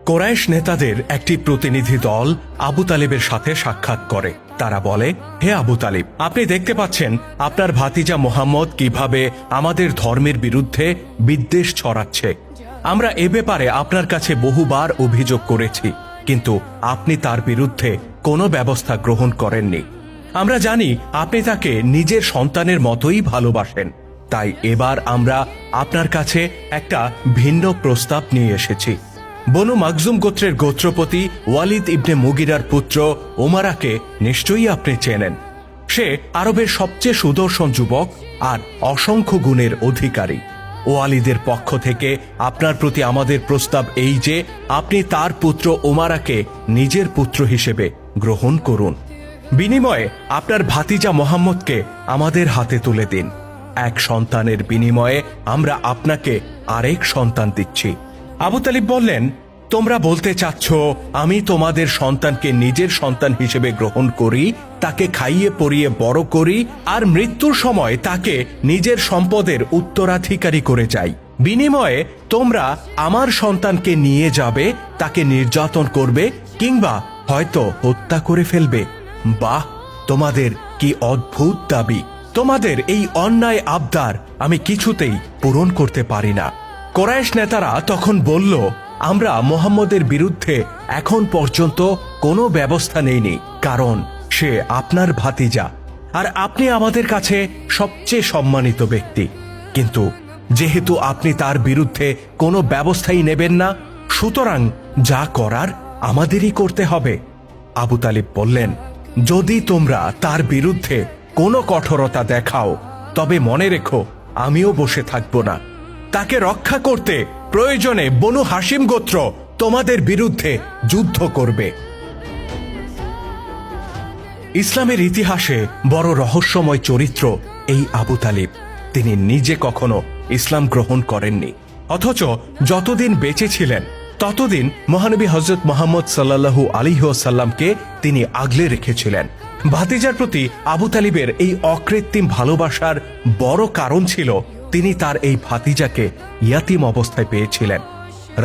কোরাইশ নেতাদের একটি প্রতিনিধি দল আবু তালিবের সাথে সাক্ষাৎ করে। তারা বলে, হে আবু তালিব, আপনি দেখতে পাচ্ছেন আপনার ভাতিজা মোহাম্মদ কিভাবে আমাদের ধর্মের বিরুদ্ধে বিদ্বেষ ছড়াচ্ছে। আমরা এ ব্যাপারে আপনার কাছে বহুবার অভিযোগ করেছি, কিন্তু আপনি তার বিরুদ্ধে কোনো ব্যবস্থা গ্রহণ করেননি। আমরা জানি আপনি তাকে নিজের সন্তানের মতোই ভালোবাসেন, তাই এবার আমরা আপনার কাছে একটা ভিন্ন প্রস্তাব নিয়ে এসেছি। বনু মাকজুম গোত্রের গোত্রপতি ওয়ালিদ ইবনে মুগিরার পুত্র ওমারাকে নিশ্চয়ই আপনি চেনেন। সে আরবের সবচেয়ে সুদর্শন যুবক আর অসংখ্য গুণের অধিকারী। ওয়ালিদের পক্ষ থেকে আপনার প্রতি আমাদের প্রস্তাব এই যে আপনি তার পুত্র ওমারাকে নিজের পুত্র হিসেবে গ্রহণ করুন। বিনিময়ে আপনার ভাতিজা মোহাম্মদকে আমাদের হাতে তুলে দিন। এক সন্তানের বিনিময়ে আমরা আপনাকে আরেক সন্তান দিচ্ছি। আবু তালিব বললেন, তোমরা বলতে চাচ্ছ আমি তোমাদের সন্তানকে নিজের সন্তান হিসেবে গ্রহণ করি, তাকে খাইয়ে পরিয়ে বড় করি, আর মৃত্যুর সময় তাকে নিজের সম্পদের উত্তরাধিকারী করে যাই। বিনিময়ে তোমরা আমার সন্তানকে নিয়ে যাবে, তাকে নির্যাতন করবে, কিংবা হয়তো হত্যা করে ফেলবে। বাহ, তোমাদের কি অদ্ভুত দাবি! তোমাদের এই অন্যায় আবদার আমি কিছুতেই পূরণ করতে পারি না। কোরাইশ নেতারা তখন বলল, আমরা মোহাম্মদের বিরুদ্ধে এখন পর্যন্ত কোনো ব্যবস্থা নেইনি, কারণ সে আপনার ভাতিজা আর আপনি আমাদের কাছে সবচেয়ে সম্মানিত ব্যক্তি। কিন্তু যেহেতু আপনি তার বিরুদ্ধে কোনো ব্যবস্থাই নেবেন না, সুতরাং যা করার আমাদেরই করতে হবে। আবু তালিব বললেন, যদি তোমরা তার বিরুদ্ধে কোনো কঠোরতা দেখাও, তবে মনে রেখো আমিও বসে থাকব না। তাকে রক্ষা করতে প্রয়োজনে বনু হাশিম গোত্র তোমাদের বিরুদ্ধে যুদ্ধ করবে। ইসলামের ইতিহাসে বড় রহস্যময় চরিত্র এই আবু তালিব। তিনি নিজে কখনো ইসলাম গ্রহণ করেননি, অথচ যতদিন বেঁচে ছিলেন ততদিন মহানবী হযরত মুহাম্মদ সাল্লাল্লাহু আলাইহি ওয়াসাল্লামকে তিনি আগলে রেখেছিলেন। ভাতিজার প্রতি আবু তালিবের এই অকৃত্রিম ভালোবাসার বড় কারণ ছিল তিনি তার এই ভাতিজাকে ইয়াতিম অবস্থায় পেয়েছিলেন।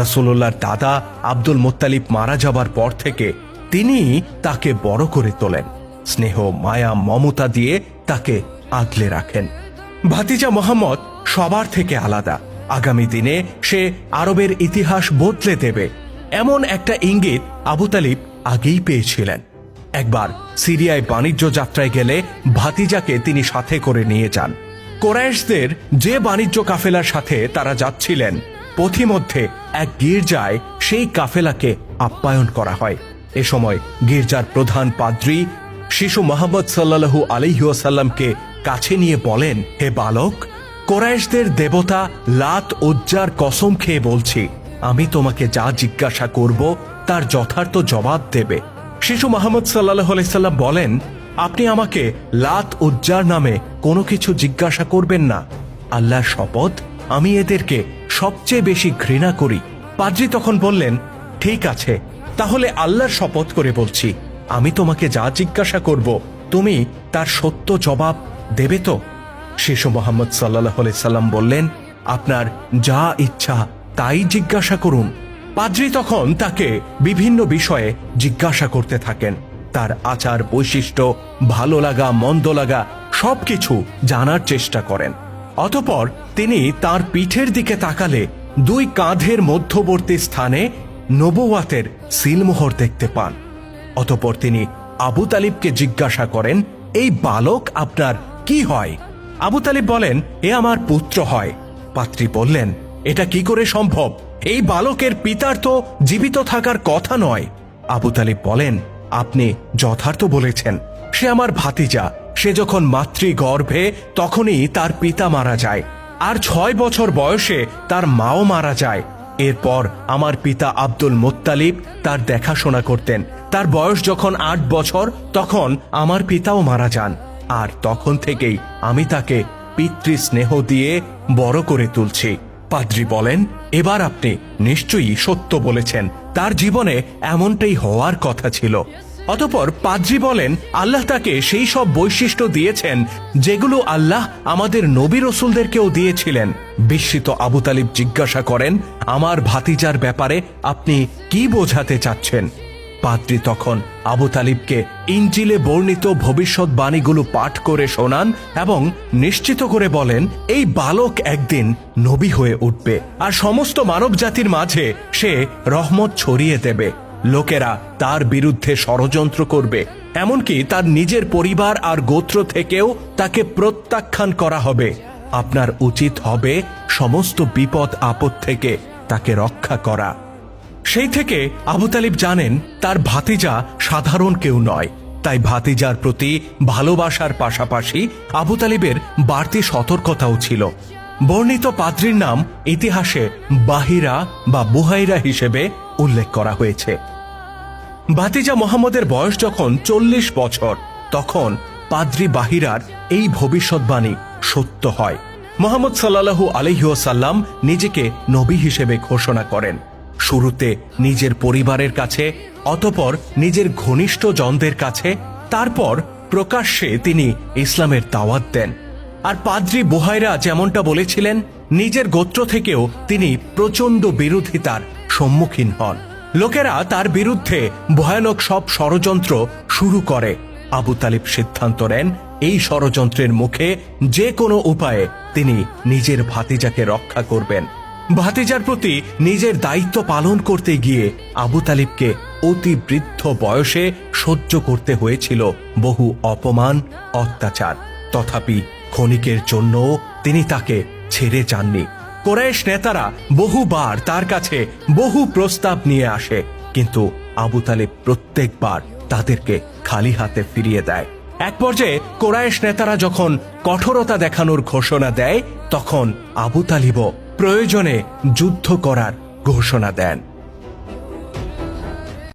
রাসূলুল্লাহর দাদা আব্দুল মুত্তালিব মারা যাবার পর থেকে তিনি তাকে বড় করে তোলেন, স্নেহ মায়া মমতা দিয়ে তাকে আগলে রাখেন। ভাতিজা মোহাম্মদ সবার থেকে আলাদা। আগামী দিনে সে আরবের ইতিহাস বদলে দেবে, এমন একটা ইঙ্গিত আবু তালিব আগেই পেয়েছিলেন। একবার সিরিয়ায় বাণিজ্য যাত্রায় গেলে ভাতিজাকে তিনি সাথে করে নিয়ে যান। কোরাইশদের যে বাণিজ্য কাফেলার সাথে তারা যাচ্ছিলেন, পথিমধ্যে এক গির্জায় সেই কাফেলাকে আপ্যায়ন করা হয়। এ সময় গির্জার প্রধান পাদ্রী শিশু মুহাম্মদ সাল্লাল্লাহু আলাইহি ওয়াসাল্লামকে কাছে নিয়ে বলেন, হে বালক, কোরাইশদের দেবতা লাত উজ্জার কসম খেয়ে বলছি, আমি তোমাকে যা জিজ্ঞাসা করব তার যথার্থ জবাব দেবে। শিশু মুহাম্মদ সাল্লাল্লাহু আলাইহি সাল্লাম বলেন, আপনি আমাকে লাত উজ্জার নামে কোনো কিছু জিজ্ঞাসা করবেন না। আল্লাহর শপথ, আমি এদেরকে সবচেয়ে বেশি ঘৃণা করি। পাদ্রী তখন বললেন, ঠিক আছে, তাহলে আল্লাহর শপথ করে বলছি, আমি তোমাকে যা জিজ্ঞাসা করব তুমি তার সত্য জবাব দেবে তো? শিশু মুহাম্মদ সাল্লাল্লাহু আলাইহি সাল্লাম বললেন, আপনার যা ইচ্ছা তাই জিজ্ঞাসা করুন। পাদ্রী তখন তাকে বিভিন্ন বিষয়ে জিজ্ঞাসা করতে থাকেন। তার আচার বৈশিষ্ট্য, ভালো লাগা মন্দ লাগা সবকিছু জানার চেষ্টা করেন। অতঃপর তিনি তার পিঠের দিকে তাকালে দুই কাঁধের মধ্যবর্তী স্থানে নবুওয়াতের সিলমোহর দেখতে পান। অতঃপর তিনি আবু তালিবকে জিজ্ঞাসা করেন, এই বালক আপনার কি হয়? আবু তালিব বলেন, এ আমার পুত্র হয়। পাত্রী বললেন, এটা কি করে সম্ভব? এই বালকের পিতার তো জীবিত থাকার কথা নয়। আবু তালিব বলেন, আপনি যথার্থ বলেছেন, সে আমার ভাতিজা। সে যখন মাতৃগর্ভে তখনই তার পিতা মারা যায়, আর 6 বছর বয়সে তার মাও মারা যায়। এরপর আমার পিতা আব্দুল মুত্তালিব তার দেখাশোনা করতেন। তার বয়স যখন 8 বছর তখন আমার পিতাও মারা যান, আর তখন থেকেই আমি তাকে পিতৃ স্নেহ দিয়ে বড় করে তুলছি। পাদ্রী বলেন, এবার আপনি নিশ্চয়ই সত্য বলেছেন, তার জীবনে এমনটাই হওয়ার কথা ছিল। অতঃপর পাদ্রী বলেন আল্লাহ তাকে সেই সব বৈশিষ্ট্য দিয়েছেন যেগুলো আল্লাহ আমাদের নবী রসুলদেরকেও দিয়েছিলেন। বিস্মিত আবু তালিব জিজ্ঞাসা করেন, আমার ভাতিজার ব্যাপারে আপনি কি বোঝাতে চাচ্ছেন? পাদ্রী তখন আবু তালিবকে ইনজিলে বর্ণিত ভবিষ্যৎবাণীগুলো পাঠ করে শোনান এবং নিশ্চিত করে বলেন, এই বালক একদিন নবী হয়ে উঠবে আর সমস্ত মানব জাতির মাঝে সে রহমত ছড়িয়ে দেবে। লোকেরা তার বিরুদ্ধে ষড়যন্ত্র করবে, এমনকি তার নিজের পরিবার আর গোত্র থেকেও তাকে প্রত্যাখ্যান করা হবে। আপনার উচিত হবে সমস্ত বিপদ আপদ থেকে তাকে রক্ষা করা। সেই থেকে আবু তালিব জানেন তার ভাতিজা সাধারণ কেউ নয়, তাই ভাতিজার প্রতি ভালোবাসার পাশাপাশি আবু তালিবের বাড়তি সতর্কতাও ছিল। বর্ণিত পাদ্রীর নাম ইতিহাসে বাহিরা বা বুহাইরা হিসেবে উল্লেখ করা হয়েছে। ভাতিজা মোহাম্মদের বয়স যখন 40 বছর, তখন পাদ্রী বাহিরার এই ভবিষ্যৎবাণী সত্য হয়। মুহাম্মদ সাল্লাল্লাহু আলাইহি ওয়াসাল্লাম নিজেকে নবী হিসেবে ঘোষণা করেন, শুরুতে নিজের পরিবারের কাছে, অতঃপর নিজের ঘনিষ্ঠ জনদের কাছে, তারপর প্রকাশ্যে তিনি ইসলামের দাওয়াত দেন। আর পাদ্রী বুহাইরা যেমনটা বলেছিলেন, নিজের গোত্র থেকেও তিনি প্রচণ্ড বিরোধিতার সম্মুখীন হন। লোকেরা তার বিরুদ্ধে ভয়ানক সব ষড়যন্ত্র শুরু করে। আবু তালিব সিদ্ধান্ত নেন এই ষড়যন্ত্রের মুখে যে কোনো উপায়ে তিনি নিজের ভাতিজাকে রক্ষা করবেন। ভাতিজার প্রতি নিজের দায়িত্ব পালন করতে গিয়ে আবু তালিবকে অতি বৃদ্ধ বয়সে সহ্য করতে হয়েছিল বহু অপমান, অত্যাচার। তথাপি ক্ষণিকের জন্য তিনি তাকে ছেড়ে যাননি। কুরাইশ নেতারা বহুবার তার কাছে বহু প্রস্তাব নিয়ে আসে, কিন্তু আবু তালিব প্রত্যেকবার তাদেরকে খালি হাতে ফিরিয়ে দেয়। এক পর্যায়ে কুরাইশ নেতারা যখন কঠোরতা দেখানোর ঘোষণা দেয়, তখন আবু তালিবও প্রয়োজনে যুদ্ধ করার ঘোষণা দেন।